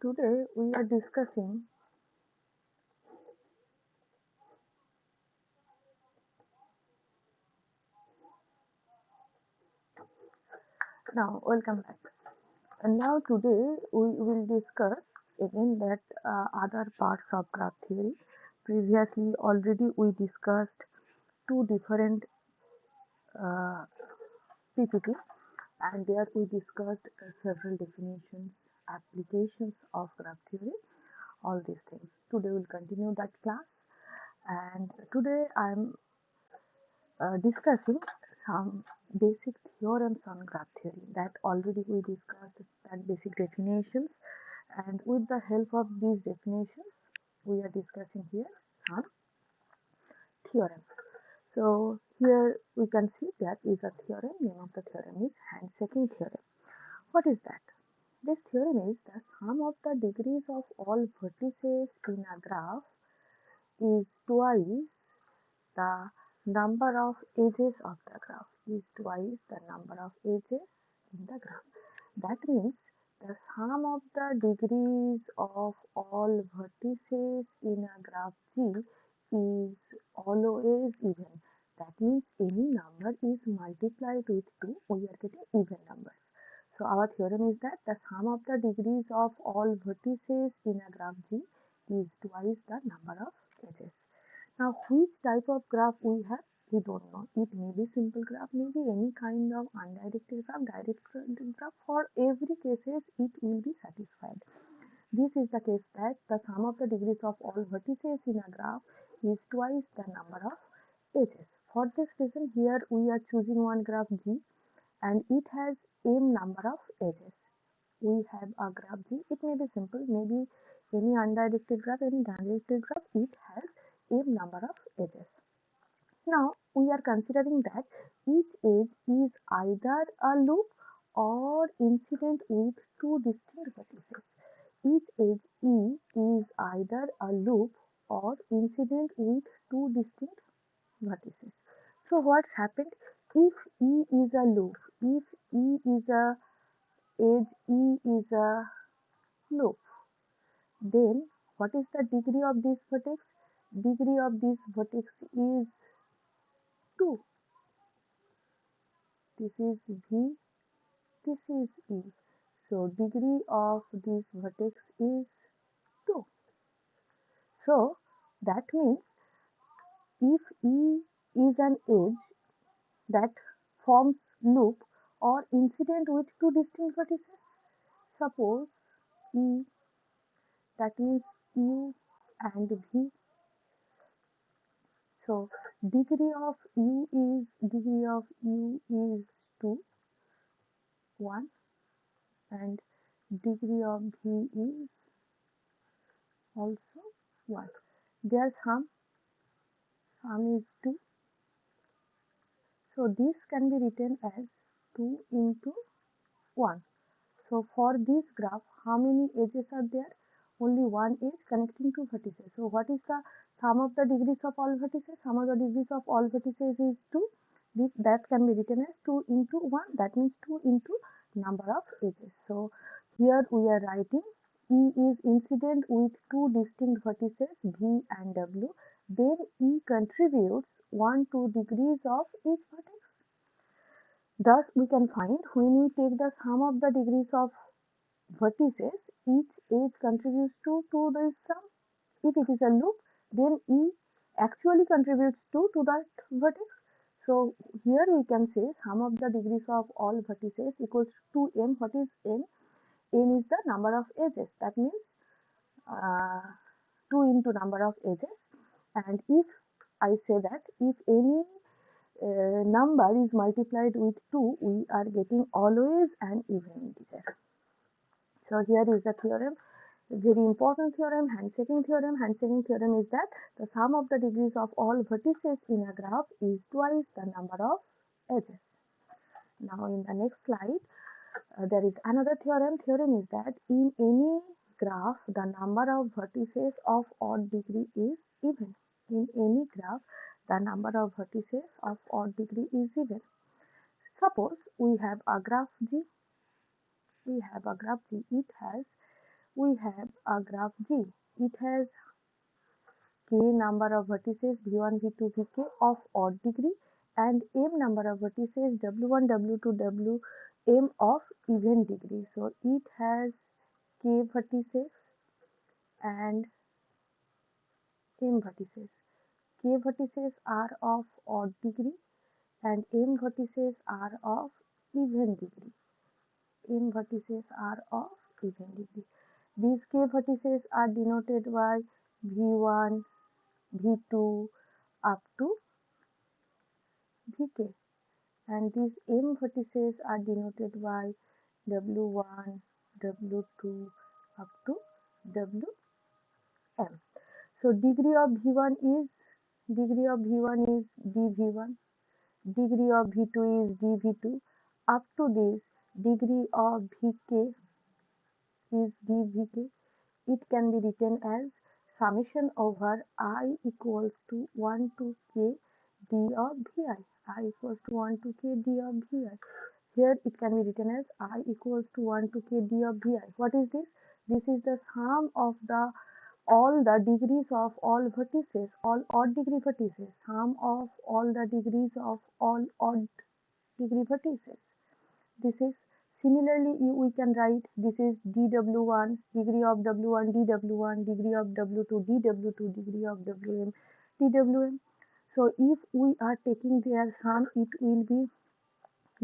Today we are discussing now welcome back. And now today we will discuss again that other parts of graph theory. Previously already we discussed two different uh, PPT, and there we discussed several definitions, applications of graph theory, all these things. Today we'll continue that class, and today I'm discussing some basic theorems on graph theory that already we discussed that basic definitions, and with the help of these definitions we are discussing here some theorems. So here we can see that is a theorem. Name of the theorem is handshaking theorem. What is that? This theorem is the sum of the degrees of all vertices in a graph is twice the number of edges of the graph is twice the number of edges in the graph. That means the sum of the degrees of all vertices in a graph G is always even. That means any number is multiplied with 2, we are getting even numbers. So our theorem is that the sum of the degrees of all vertices in a graph G is twice the number of edges. Now, which type of graph we have, we don't know. It may be simple graph, maybe any kind of undirected graph, directed graph. For every cases, it will be satisfied. This is the case that the sum of the degrees of all vertices in a graph is twice the number of edges. For this reason, here we are choosing one graph G, and it has m number of edges. We have a graph G. It may be simple, maybe any undirected graph, any directed graph. It has m number of edges. Now we are considering that each edge is either a loop or incident with two distinct vertices. Each edge E is either a loop or incident with two distinct vertices. So what's happened? If E is a loop, if E is a edge E is a loop, then what is the degree of this vertex? Degree of this vertex is 2. This is V, this is E. So degree of this vertex is 2. So that means if E is an edge that forms loop or incident with two distinct vertices, suppose E, that means U and V. So degree of U is 2, 1, and degree of V is also 1. Their sum is 2. So this can be written as 2 into 1. So for this graph, how many edges are there? Only one edge connecting two vertices. So what is the sum of the degrees of all vertices? Sum of the degrees of all vertices is 2. That can be written as 2 into 1. That means 2 into number of edges. So here we are writing E is incident with two distinct vertices V and W. Then E contributes 1 to degrees of each vertex. Thus we can find when we take the sum of the degrees of vertices, each edge contributes to this sum. If it is a loop, then E actually contributes 2 to that vertex. So here we can say sum of the degrees of all vertices equals to m. What is n? N is the number of edges. That means 2 into number of edges. And if I say that if any number is multiplied with 2, we are getting always an even integer. So here is the theorem, very important theorem, handshaking theorem. Handshaking theorem is that the sum of the degrees of all vertices in a graph is twice the number of edges. Now in the next slide, there is another theorem. Theorem is that in any graph, the number of vertices of odd degree is even. In any graph, the number of vertices of odd degree is even. Suppose we have a graph G. We have a graph G. It has we have a graph G. It has k number of vertices v1, v2, vk of odd degree and m number of vertices w1, w2, wm of even degree. So it has k vertices and m vertices. K vertices are of odd degree and m vertices are of even degree. M vertices are of even degree. These k vertices are denoted by v1, v2 up to vk, and these m vertices are denoted by w1, w2 up to wm. So degree of v1 is dv1, degree of v2 is dv2 up to this degree of vk is dvk. It can be written as summation over I equals to 1 to k d of vi. I equals to 1 to k d of vi. Here it can be written as I equals to 1 to k d of vi. What is this? This is the sum of the all the degrees of all vertices, all odd degree vertices, sum of all the degrees of all odd degree vertices. This is similarly we can write this is dw1 degree of w1 dw1 degree of w2 dw2 degree of wm dwm. So if we are taking their sum, it will be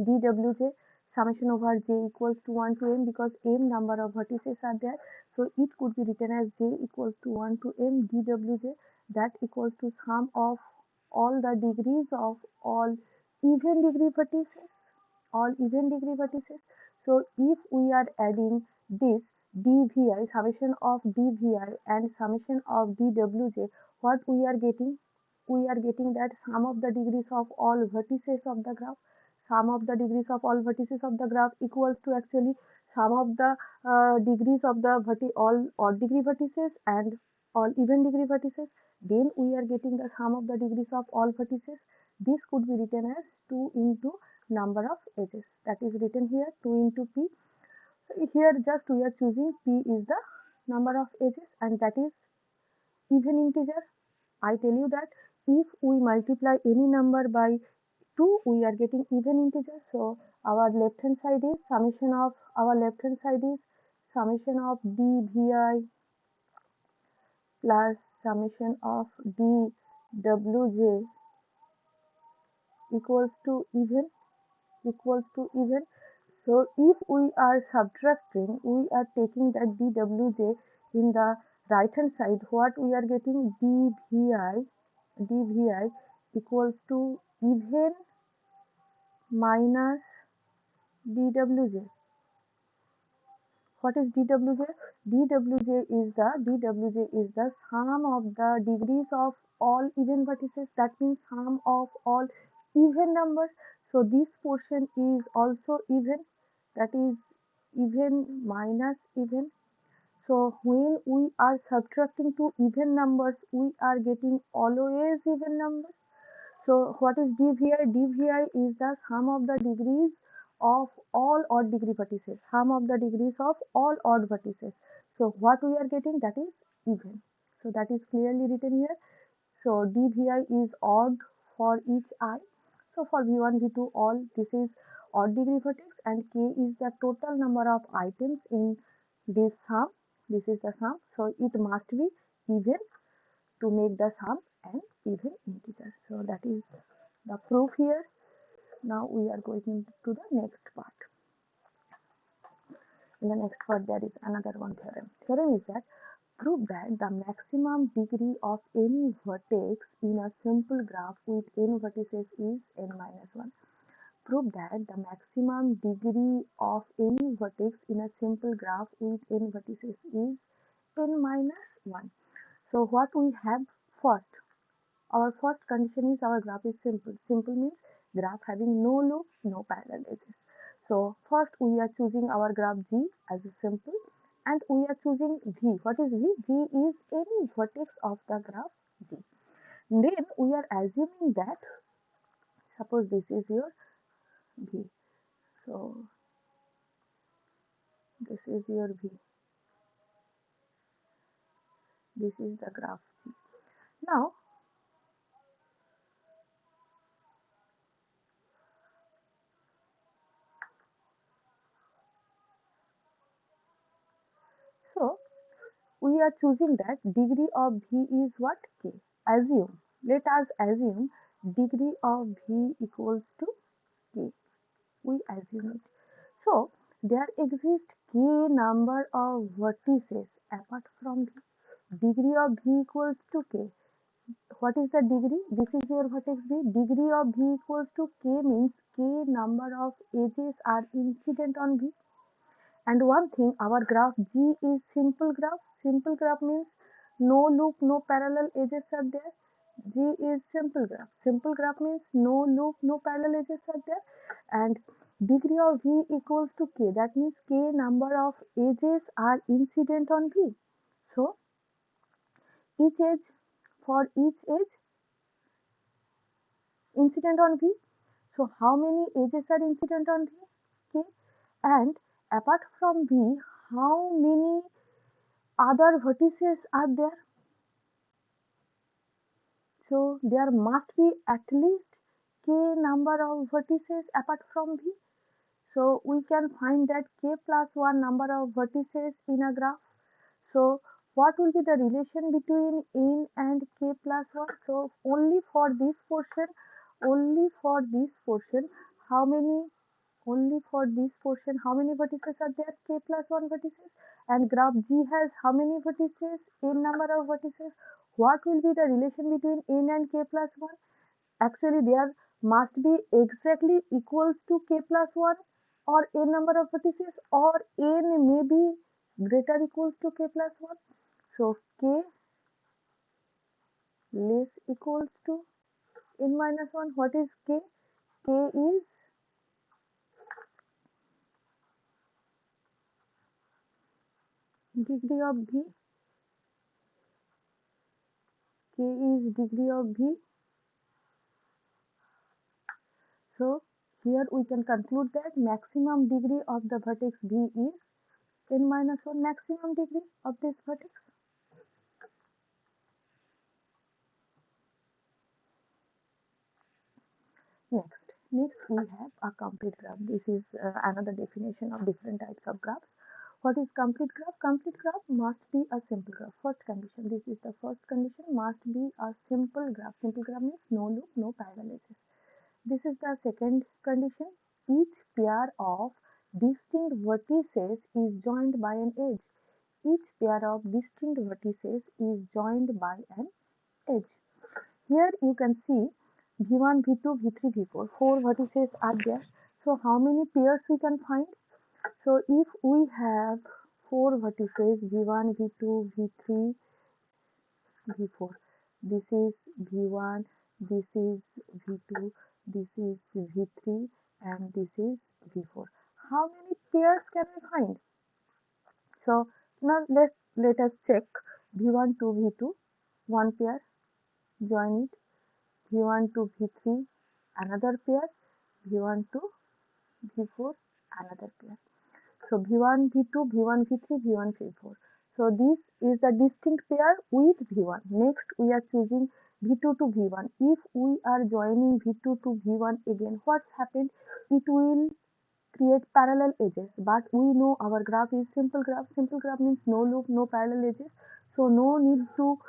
dwj summation over j equals to 1 to m because m number of vertices are there. So it could be written as j equals to 1 to m dwj, that equals to sum of all the degrees of all even degree vertices, all even degree vertices. So if we are adding this dvi, summation of dvi and summation of dwj, what we are getting? We are getting that sum of the degrees of all vertices of the graph, sum of the degrees of all vertices of the graph equals to actually sum of the degrees of the all odd degree vertices and all even degree vertices. Then we are getting the sum of the degrees of all vertices. This could be written as 2 into number of edges, that is written here 2 into p. Here just we are choosing p is the number of edges and that is even integer. I tell you that if we multiply any number by 2, we are getting even integer. So our left hand side is summation of dvi plus summation of dwj equals to even. So if we are subtracting, we are taking that dwj in the right hand side, what we are getting dvi equals to even minus dwj. What is dwj? dwj is the sum of the degrees of all even vertices, that means sum of all even numbers. So this portion is also even, that is even minus even. So when we are subtracting two even numbers, we are getting always even numbers. So what is dvi? dvi is the sum of the degrees of all odd degree vertices, sum of the degrees of all odd vertices. So what we are getting, that is even. So that is clearly written here. So dvi is odd for each I. So for v1, v2 all, this is odd degree vertex and k is the total number of items in this sum. This is the sum. So it must be even to make the sum an even integer. So that is the proof here. Now we are going to the next part. In the next part there is another one theorem. Theorem is that prove that the maximum degree of any vertex in a simple graph with n vertices is n minus 1. Prove that the maximum degree of any vertex in a simple graph with n vertices is n minus 1. So what we have first, our first condition is our graph is simple. Simple means graph having no loop, no parallel edges. So first we are choosing our graph G as a simple and we are choosing V. What is V? V is any vertex of the graph G. Then we are assuming that suppose this is your V. So this is your V. This is the graph G. Now, so we are choosing that degree of V is what? K. Assume, let us assume degree of V equals to K. We assume it. So, there exist K number of vertices apart from V. Degree of V equals to K. What is the degree? This is your vertex B. Degree of V equals to K means K number of edges are incident on V. And one thing, our graph G is simple graph. Simple graph means no loop, no parallel edges are there. G is simple graph. Simple graph means no loop, no parallel edges are there. And degree of V equals to K. That means K number of edges are incident on V. So each edge, for each edge incident on V. So how many edges are incident on V? K. And apart from V, how many other vertices are there? So there must be at least k number of vertices apart from V. So we can find that k plus 1 number of vertices in a graph. So what will be the relation between n and k plus 1? So only for this portion, how many only for this portion, how many vertices are there? K plus 1 vertices. And graph G has how many vertices? N number of vertices. What will be the relation between n and k plus 1? Actually, there must be exactly equals to k plus 1 or n number of vertices, or n may be greater equals to k plus 1. So k less equals to n minus 1. What is k? K is degree of V. K is degree of V. So here we can conclude that maximum degree of the vertex V is n minus 1 maximum degree of this vertex. Next we have a complete graph. This is another definition of different types of graphs. What is complete graph? Complete graph must be a simple graph. First condition, this is the first condition, must be a simple graph. Simple graph means no loop, no parallel edges. This is the second condition. Each pair of distinct vertices is joined by an edge. Each pair of distinct vertices is joined by an edge. Here you can see V1, V2, V3, V4. Four vertices are there. So how many pairs we can find? So if we have four vertices V1, V2, V3, V4. This is V1, this is V2, this is V3, and this is V4. How many pairs can we find? So now let us check V1 to V2, one pair, join it. V1 to V3, another pair. V1 to V4, another pair. So V1, V2, V1, V3, V1, V4. So this is the distinct pair with V1. Next we are choosing V2 to V1. If we are joining V2 to V1 again, what's happened? It will create parallel edges. But we know our graph is simple graph. Simple graph means no loop, no parallel edges. So no need to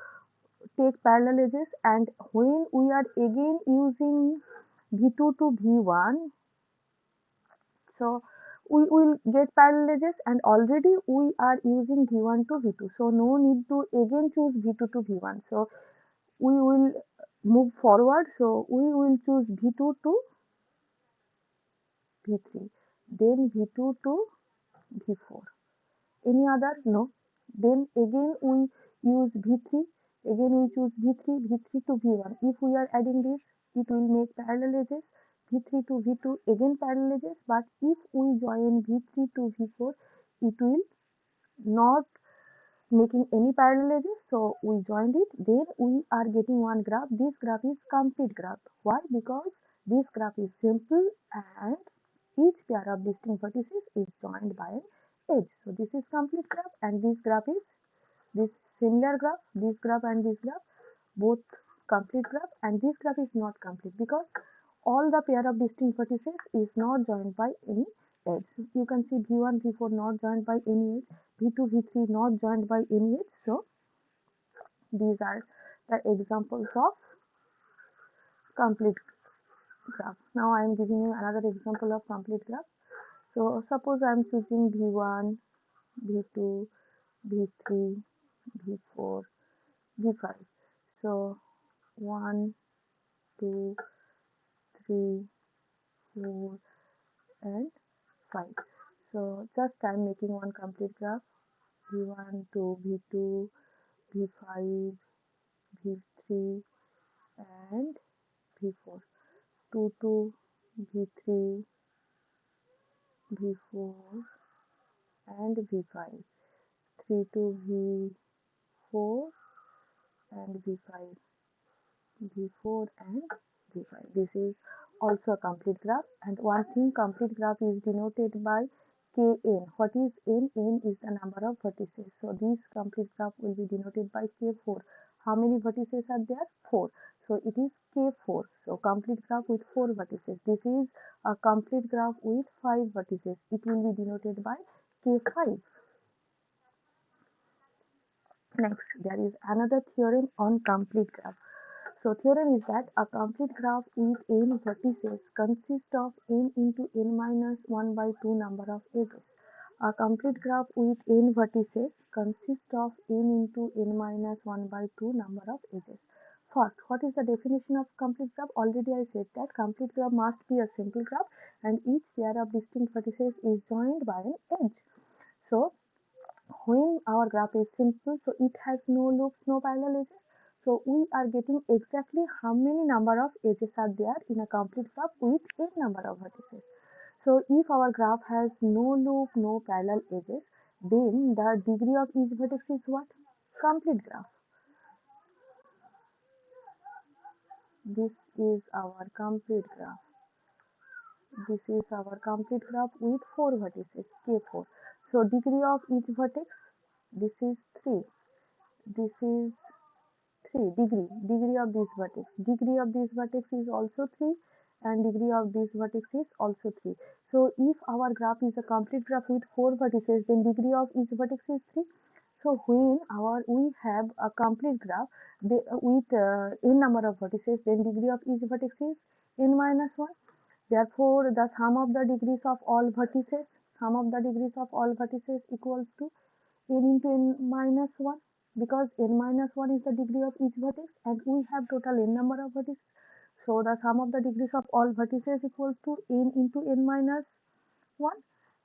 take parallel edges. And when we are again using V2 to V1, so we will get parallel edges, and already we are using V1 to V2. So no need to again choose V2 to V1. So we will move forward. So we will choose V2 to V3, then V2 to V4. Any other? No. Then again we use V3. Again we choose V3, V3 to V1. If we are adding this, it will make parallel edges. V3 to V2, again parallel edges. But if we join V3 to V4, it will not making any parallel edges. So we joined it. Then we are getting one graph. This graph is complete graph. Why? Because this graph is simple and each pair of distinct vertices is joined by an edge. So this is complete graph, and this graph is this similar graph, this graph and this graph, both complete graph, and this graph is not complete because all the pair of distinct vertices is not joined by any edge. You can see V1, V4 not joined by any edge, V2, V3 not joined by any edge. So these are the examples of complete graph. Now I am giving you another example of complete graph. So suppose I am choosing V1, V2, V3, V4, V5. So 1, 2, 3, 4 and 5. So just I am making one complete graph, V1 to V2, V5, V3 and V4. 2 to V3, V4 and V5. 3 to V4 and V5. V4 and V5. This is also a complete graph, and one thing, complete graph is denoted by Kn. What is n? N is the number of vertices. So this complete graph will be denoted by K4. How many vertices are there? 4. So it is K4. So complete graph with 4 vertices. This is a complete graph with 5 vertices. It will be denoted by K5. Next, there is another theorem on complete graph. So theorem is that a complete graph with n vertices consists of n into n minus 1 by 2 number of edges. A complete graph with n vertices consists of n into n minus 1 by 2 number of edges. First, what is the definition of complete graph? Already I said that complete graph must be a simple graph and each pair of distinct vertices is joined by an edge. So when our graph is simple, so it has no loops, no parallel edges. So we are getting exactly how many number of edges are there in a complete graph with n number of vertices. So if our graph has no loop, no parallel edges, then the degree of each vertex is what? Complete graph. This is our complete graph. This is our complete graph with 4 vertices, K4. So degree of each vertex, this is 3. This is 3 degree of this vertex. Degree of this vertex is also 3 and degree of this vertex is also 3. So if our graph is a complete graph with 4 vertices, then degree of each vertex is 3. So when we have a complete graph with n number of vertices, then degree of each vertex is n minus 1. Therefore, the sum of the degrees of all vertices, equals to n into n minus 1, because n minus 1 is the degree of each vertex and we have total n number of vertices. So the sum of the degrees of all vertices equals to n into n minus 1,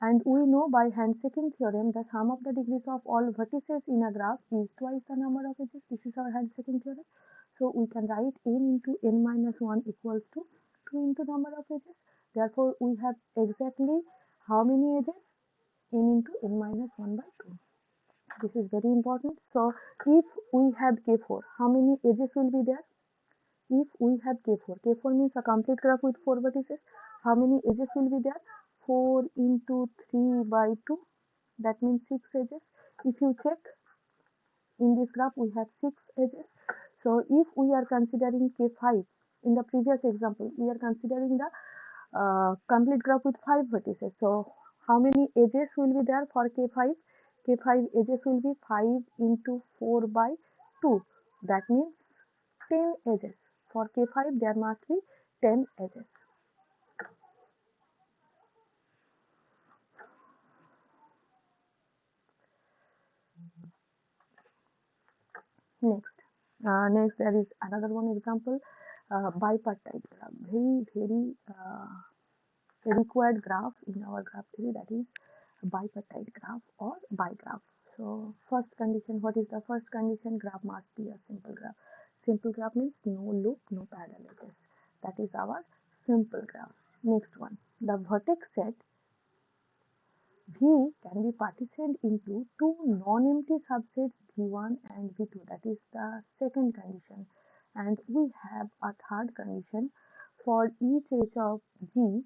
and we know by handshaking theorem the sum of the degrees of all vertices in a graph is twice the number of edges. This is our handshaking theorem. So we can write n into n minus 1 equals to 2 into number of edges. Therefore we have exactly how many edges? N into n minus 1 by 2. This is very important. So if we have K4, how many edges will be there? If we have K4 means a complete graph with 4 vertices. How many edges will be there? 4 into 3 by 2. That means 6 edges. If you check in this graph, we have 6 edges. So if we are considering K5, in the previous example, we are considering the complete graph with 5 vertices. So how many edges will be there for K5? K5 edges will be 5 into 4 by 2. That means 10 edges. For K5 there must be 10 edges. Next there is another one example, bipartite graph. Very required graph in our graph theory, that is bipartite graph or bigraph. So first condition, what is the first condition? Graph must be a simple graph. Simple graph means no loop, no parallel edges. That is our simple graph. Next one, the vertex set V can be partitioned into two non-empty subsets V1 and V2. That is the second condition. And we have a third condition. For each edge of G,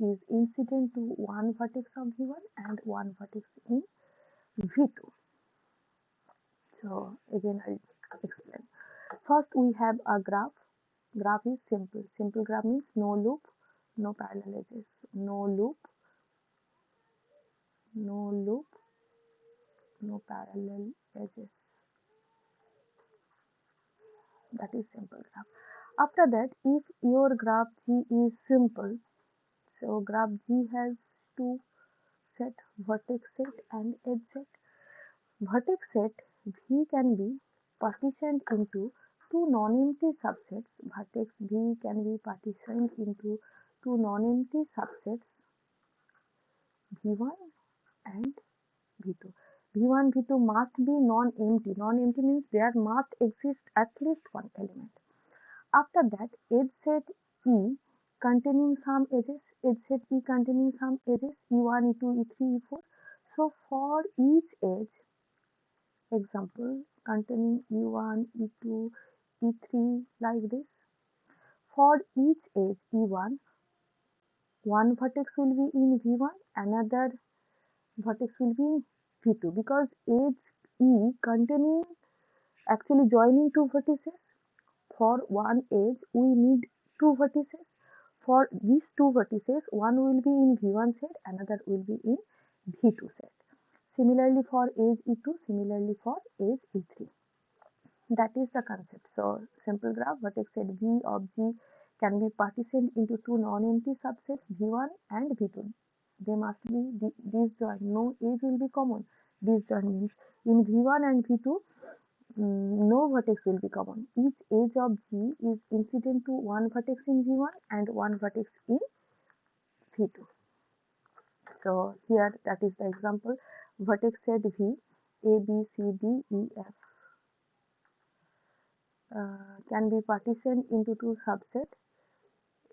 is incident to one vertex of V1 and one vertex in V2. So again I'll explain. First we have a graph. Graph is simple. Simple graph means no loop, no parallel edges. No loop, no loop, no parallel edges. That is simple graph. After that, if your graph G is simple, so graph G has two set, vertex set and edge set. Vertex set V can be partitioned into two non-empty subsets. Vertex V can be partitioned into two non-empty subsets V1 and V2. V1, V2 must be non-empty. Non-empty means there must exist at least one element. After that, edge set E containing some edges, edge set E containing some edges, E1, E2, E3, E4. So for each edge, example containing E1, E2, E3 like this. For each edge E1, one vertex will be in V1, another vertex will be in V2 because edge E containing actually joining two vertices. For one edge we need two vertices. For these two vertices, one will be in V1 set, another will be in V2 set. Similarly for edge E2, similarly for edge E3. That is the concept. So simple graph vertex set V of G can be partitioned into two non-empty subsets V1 and V2. They must be disjoint. No edge will be common. Disjoint means in V1 and V2 no vertex will be common. Each edge of G is incident to one vertex in V1 and one vertex in V2. So here that is the example. Vertex set V A B C D E F can be partitioned into two subsets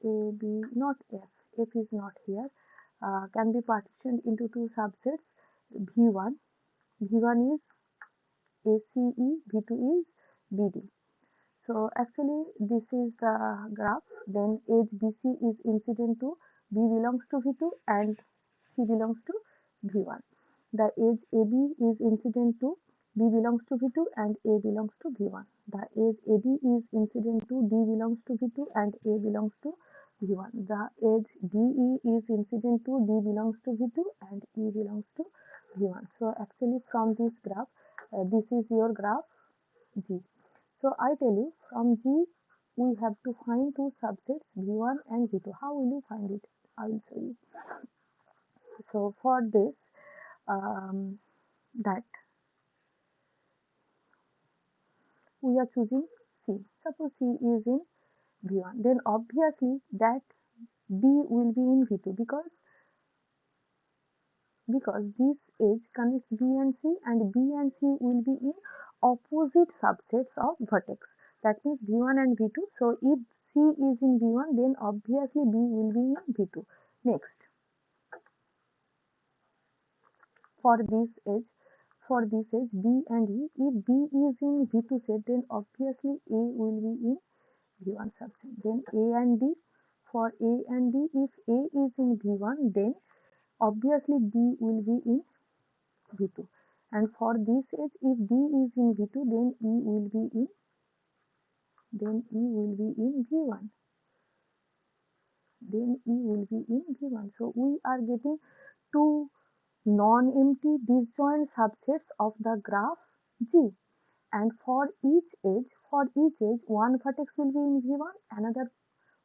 A B, not F. F is not here. Can be partitioned into two subsets V1. V1 is ACE, V2 is BD. So actually this is the graph. Then edge BC is incident to B belongs to V2 and C belongs to V1. The edge AB is incident to B belongs to V2 and A belongs to V1. The edge AD is incident to D belongs to V2 and A belongs to V1. The edge DE is incident to D belongs to V2 and E belongs to V1. So actually from this graph, this is your graph G. So I tell you from G we have to find two subsets V1 and V2. How will you find it? I will show you. So for this that we are choosing C. Suppose C is in V1. Then obviously that B will be in V2 because this edge connects B and C will be in opposite subsets of vertex. That means V1 and V2. So if C is in V1, then obviously B will be in V2. Next, for this edge B and E, if B is in V2 set, then obviously A will be in V1 subset. Then A and D, for A and D, if A is in V1, then obviously D will be in V2. And for this edge, if D is in V2, then E will be in V1. Then E will be in V1. So we are getting two non-empty disjoint subsets of the graph G. And for each edge, one vertex will be in V1, another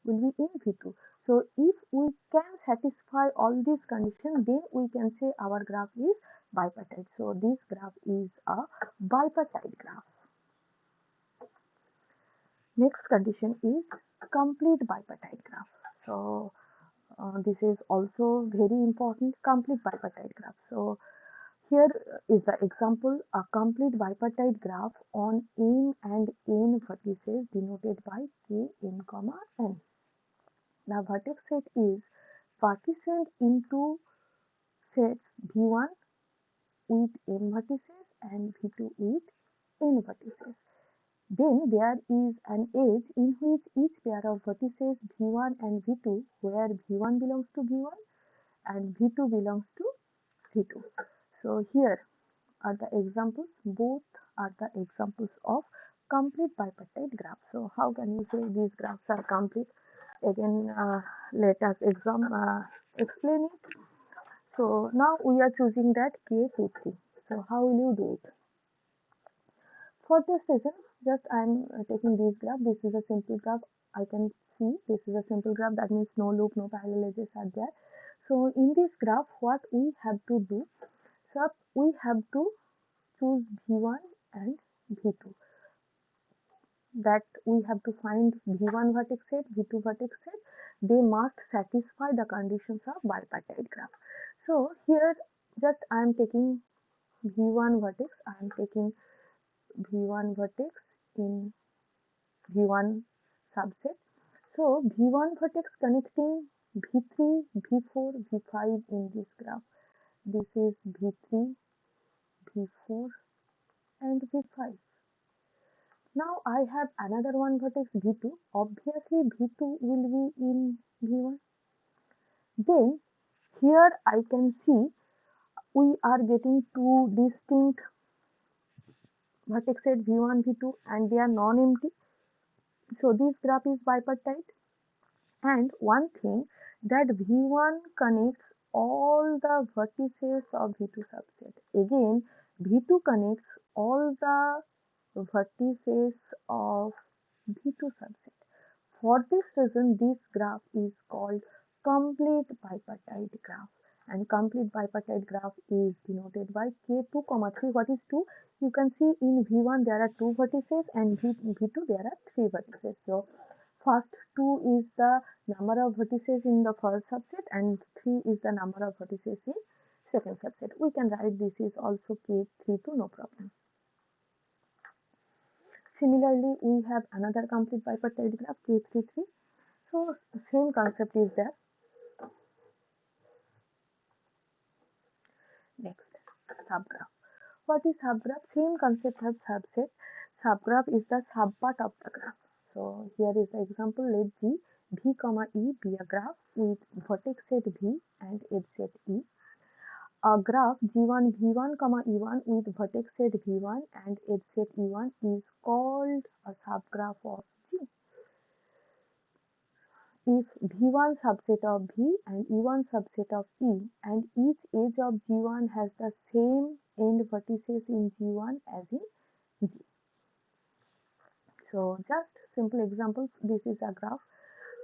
will be in V2. So if we can satisfy all these conditions, then we can say our graph is bipartite. So this graph is a bipartite graph. Next condition is complete bipartite graph. So this is also very important, complete bipartite graph. So here is the example, a complete bipartite graph on m and n vertices denoted by k, n, comma, n. The vertex set is partitioned into sets V1 with m vertices and V2 with n vertices. Then there is an edge in which each pair of vertices V1 and V2, where V1 belongs to V1 and V2 belongs to V2. So here are the examples, both are the examples of complete bipartite graph. So how can you say these graphs are complete? Again, let us explain it. So now we are choosing that K23. So how will you do it? For this reason, just I am taking this graph. This is a simple graph. I can see this is a simple graph. That means no loop, no parallel edges are there. So in this graph, what we have to do? So we have to choose V1 and V2. That we have to find V1 vertex set, V2 vertex set. They must satisfy the conditions of bipartite graph. So here, just I am taking V1 vertex. I am taking V1 vertex in V1 subset. So V1 vertex connecting V3, V4, V5 in this graph. This is V3, V4 and V5. Now I have another one vertex V2. Obviously V2 will be in V1. Then here I can see we are getting two distinct vertexes V1, V2 and they are non-empty. So this graph is bipartite. And one thing that V1 connects all the vertices of V2 subset. Again, V2 connects all the vertices of V2 subset. For this reason, this graph is called complete bipartite graph. And complete bipartite graph is denoted by K2, 3. What is 2? You can see in V1 there are two vertices and V2 there are three vertices. So first 2 is the number of vertices in the first subset and 3 is the number of vertices in second subset. We can write this is also K32, no problem. Similarly, we have another complete bipartite graph K33. So same concept is there. Next, subgraph. What is subgraph? Same concept as subset. Subgraph is the subpart of the graph. So here is the example. Let G, V, E be a graph with vertex set V and edge set E. A graph G1, V1, E1 with vertex set V1 and edge set E1 is called a subgraph of G. If V1 subset of V and E1 subset of E and each edge of G1 has the same end vertices in G1 as in G. So just simple example, this is a graph.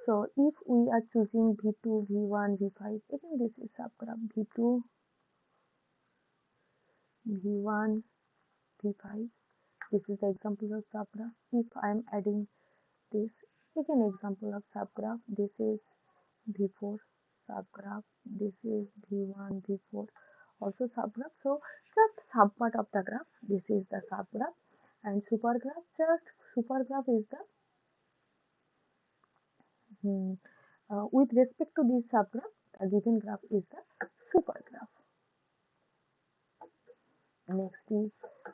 So if we are choosing V2, V1, V5, again this is subgraph V2, V1, V5. This is the example of subgraph. If I am adding this, again example of subgraph. This is V4 subgraph. This is V1, V4, also subgraph. So just subpart of the graph. This is the subgraph and supergraph. Just supergraph is the with respect to this subgraph, the given graph is the supergraph. Next is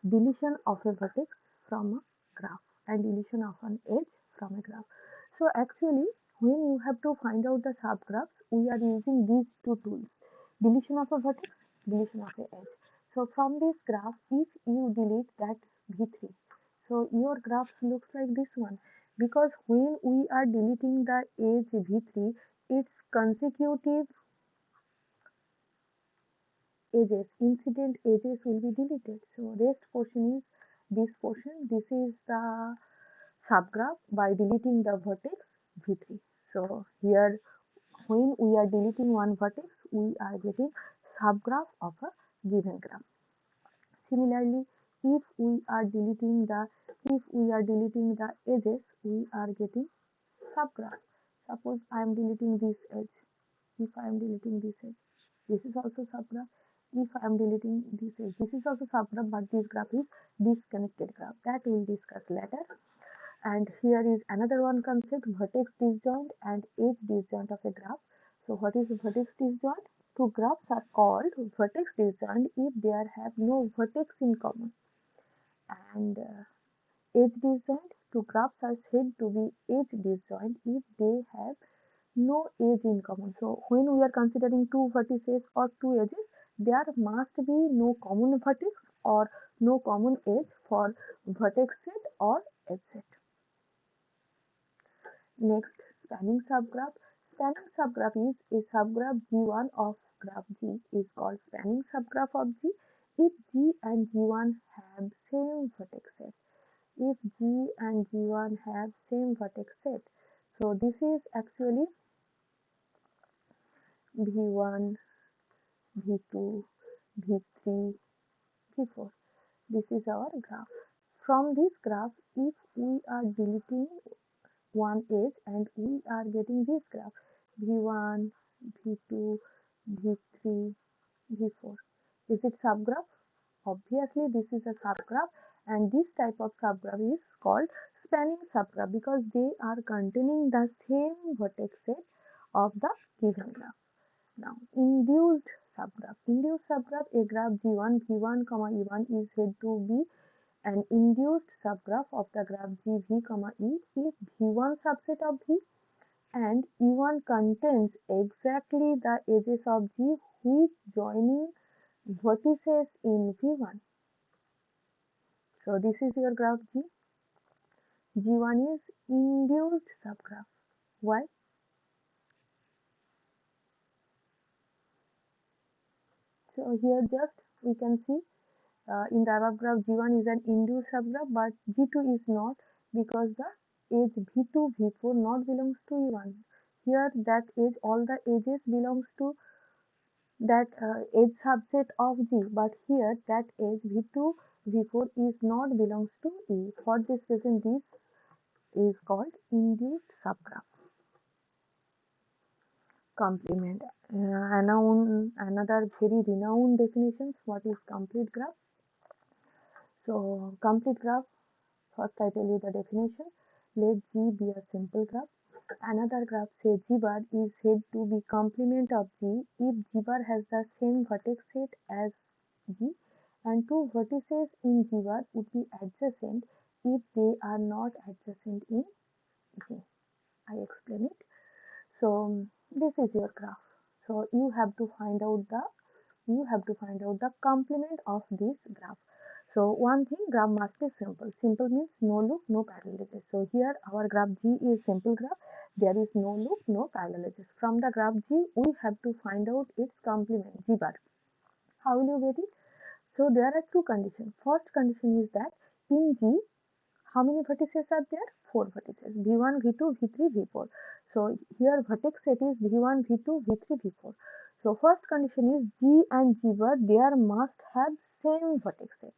deletion of a vertex from a graph and deletion of an edge from a graph. So actually, when you have to find out the subgraphs, we are using these two tools: deletion of a vertex, deletion of a edge. So from this graph, if you delete that V3, so your graph looks like this one, because when we are deleting the edge V3, its consecutive edges, incident edges will be deleted. So rest portion is this portion. This is the subgraph by deleting the vertex V3. So here when we are deleting one vertex, we are getting subgraph of a given graph. Similarly, if we are deleting the edges, we are getting subgraph. Suppose I am deleting this edge. If I am deleting this edge, this is also subgraph. If I am deleting this edge, this is also subgraph, but this graph is disconnected graph. That we will discuss later. And here is another one concept: vertex disjoint and edge disjoint of a graph. So what is vertex disjoint? Two graphs are called vertex disjoint if they have no vertex in common. And edge disjoint, two graphs are said to be edge disjoint if they have no edge in common. So when we are considering two vertices or two edges, there must be no common vertex or no common edge for vertex set or edge set. Next, spanning subgraph. Spanning subgraph is a subgraph G1 of graph G is called spanning subgraph of G if G and G1 have same vertex set. If G and G1 have same vertex set. So this is actually V1, V2, V3, V4. This is our graph. From this graph, if we are deleting one edge and we are getting this graph V1, V2, V3, V4. Is it subgraph? Obviously, this is a subgraph, and this type of subgraph is called spanning subgraph because they are containing the same vertex set of the given graph. Now, induced subgraph. Induced subgraph, a graph G1, V1, E1 is said to be an induced subgraph of the graph G, V, E if V1 subset of V and E1 contains exactly the edges of G with joining vertices in V1. So this is your graph G. G1 is induced subgraph. Why? So here just we can see in the above graph G1 is an induced subgraph but G2 is not because the edge V2, V4 not belongs to E1. Here that edge, all the edges belongs to that edge subset of G, but here that edge V2, V4 is not belongs to E. For this reason, this is called induced subgraph. Complement. Another very renowned definitions. What is complete graph? So complete graph. First, I tell you the definition. Let G be a simple graph. Another graph say G bar is said to be complement of G if G bar has the same vertex set as G and two vertices in G bar would be adjacent if they are not adjacent in G. I explain it. So this is your graph. So you have to find out the complement of this graph. So one thing, graph must be simple. Simple means no loop, no parallel edges. So here our graph G is simple graph. There is no loop, no parallel edges. From the graph G, we have to find out its complement G bar. How will you get it? So there are two conditions. First condition is that in G, how many vertices are there? Four vertices. V1, V2, V3, V4. So here vertex set is V1, V2, V3, V4. So first condition is G and G bar there must have same vertex set.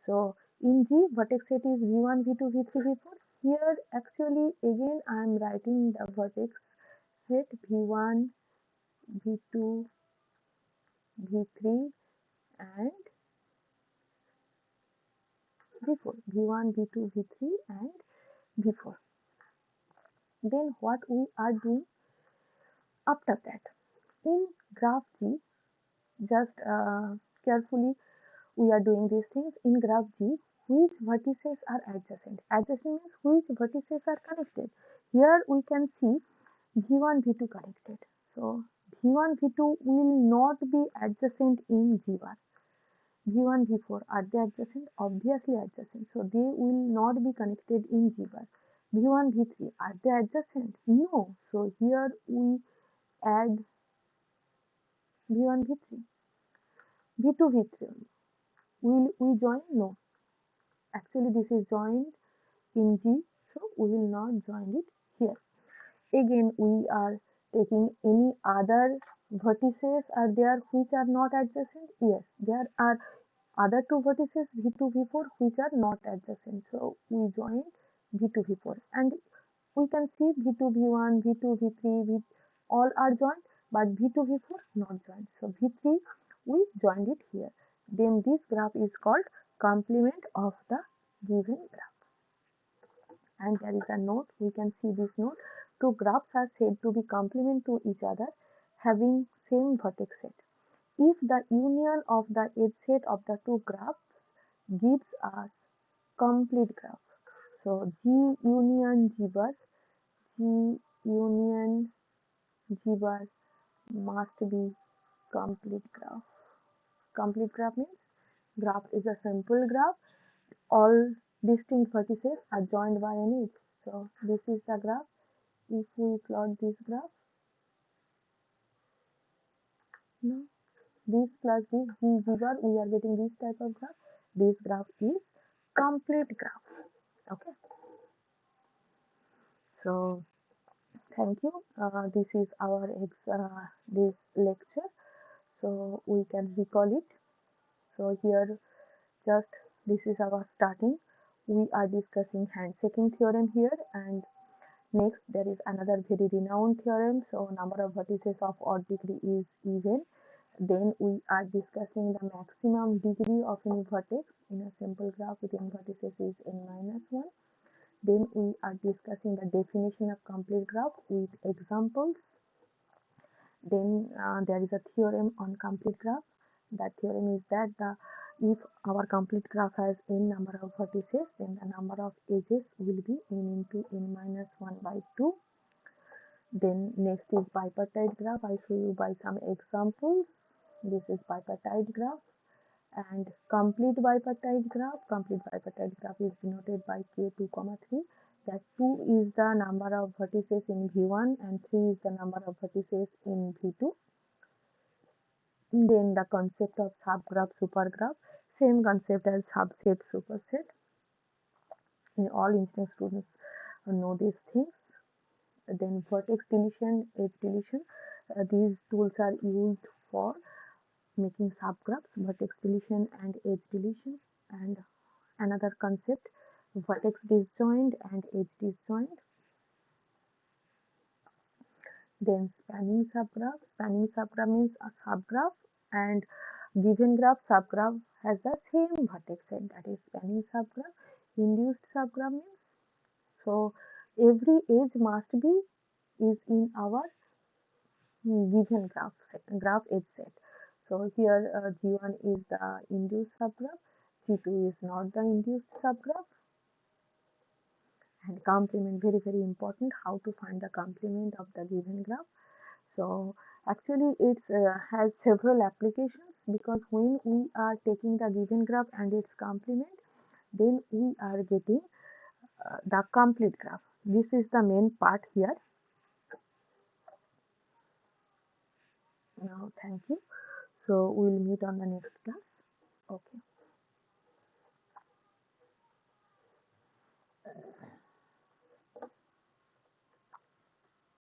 So in G vertex set is V1, V2, V3, V4. Here actually again I am writing the vertex set V1, V2, V3 and V4. V1, V2, V3 and V4. Then what we are doing after that? In graph G, just carefully we are doing these things. In graph G, which vertices are adjacent? Adjacent means which vertices are connected. Here we can see V1, V2 connected. So V1, V2 will not be adjacent in G bar. V1, V4 are they adjacent? Obviously adjacent. So they will not be connected in G bar. V1, V3 are they adjacent? No. So here we add V1, V3. V2, V3. Will we join? No. Actually, this is joined in G, so we will not join it here. Again, we are taking any other vertices are there which are not adjacent? Yes, there are other two vertices V2, V4 which are not adjacent. So we join V2, V4 and we can see V2, V1, V2, V3, V all are joined but V2, V4 not joined. So V3 we joined it here. Then this graph is called complement of the given graph. And there is a note, we can see this note. Two graphs are said to be complement to each other having same vertex set. If the union of the edge set of the two graphs gives us complete graph. So G union G bar, G union G bar must be complete graph. Complete graph means Graph is a simple graph. All distinct vertices are joined by an edge. So this is the graph. If we plot this graph, no, this plus this G bar, we are getting this type of graph. This graph is complete graph. Okay. So thank you. This is our this lecture. So we can recall it. So here just this is our starting. We are discussing handshaking theorem here, and next there is another very renowned theorem. So number of vertices of odd degree is even. Then we are discussing the maximum degree of any vertex in a simple graph with n vertices is n minus 1. Then we are discussing the definition of complete graph with examples. Then there is a theorem on complete graph. That theorem is that if our complete graph has n number of vertices, then the number of edges will be n into n minus 1 by 2. Then next is bipartite graph. I show you by some examples. This is bipartite graph. And complete bipartite graph. Complete bipartite graph is denoted by k2, 3. That 2 is the number of vertices in V1 and 3 is the number of vertices in V2. Then the concept of subgraph, supergraph, same concept as subset, superset. In all engineering students know these things. Then vertex deletion, edge deletion. These tools are used for making subgraphs, vertex deletion and edge deletion. And another concept, vertex disjoint and edge disjoint. Then spanning subgraph. Spanning subgraph means a subgraph and given graph subgraph has the same vertex set, that is spanning subgraph. Induced subgraph means so every edge must be is in our given graph edge set. So here G1 is the induced subgraph, G2 is not the induced subgraph. And complement, very important, how to find the complement of the given graph. So actually it has several applications, because when we are taking the given graph and its complement, then we are getting the complete graph. This is the main part here. Now thank you. So we'll meet on the next class. Okay.